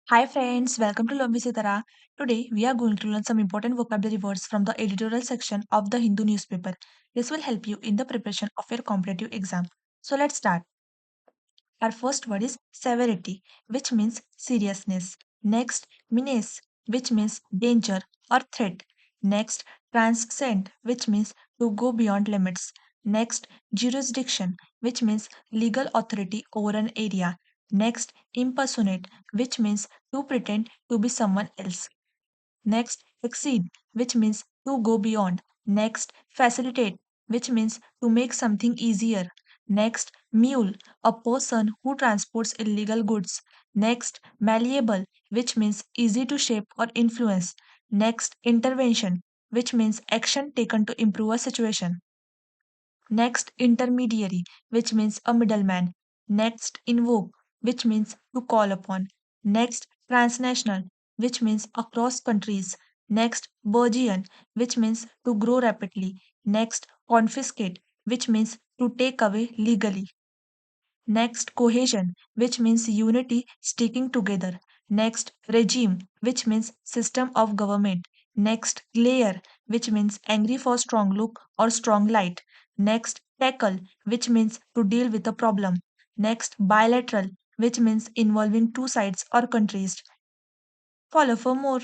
Hi friends, welcome to Sitara. Today we are going to learn some important vocabulary words from the editorial section of the Hindu newspaper. This will help you in the preparation of your competitive exam. So let's start. Our first word is severity, which means seriousness. Next, menace, which means danger or threat. Next, transcend, which means to go beyond limits. Next, jurisdiction, which means legal authority over an area. Next, impersonate, which means to pretend to be someone else. Next, exceed, which means to go beyond. Next, facilitate, which means to make something easier. Next, mule, a person who transports illegal goods. Next, malleable, which means easy to shape or influence. Next, intervention, which means action taken to improve a situation. Next, intermediary, which means a middleman. Next, invoke, which means to call upon. Next, transnational, which means across countries. Next, burgeon, which means to grow rapidly. Next, confiscate, which means to take away legally. Next, cohesion, which means unity, sticking together. Next, regime, which means system of government. Next, glare, which means angry for strong look or strong light. Next, tackle, which means to deal with a problem. Next, bilateral, which means involving two sides or countries. Follow for more.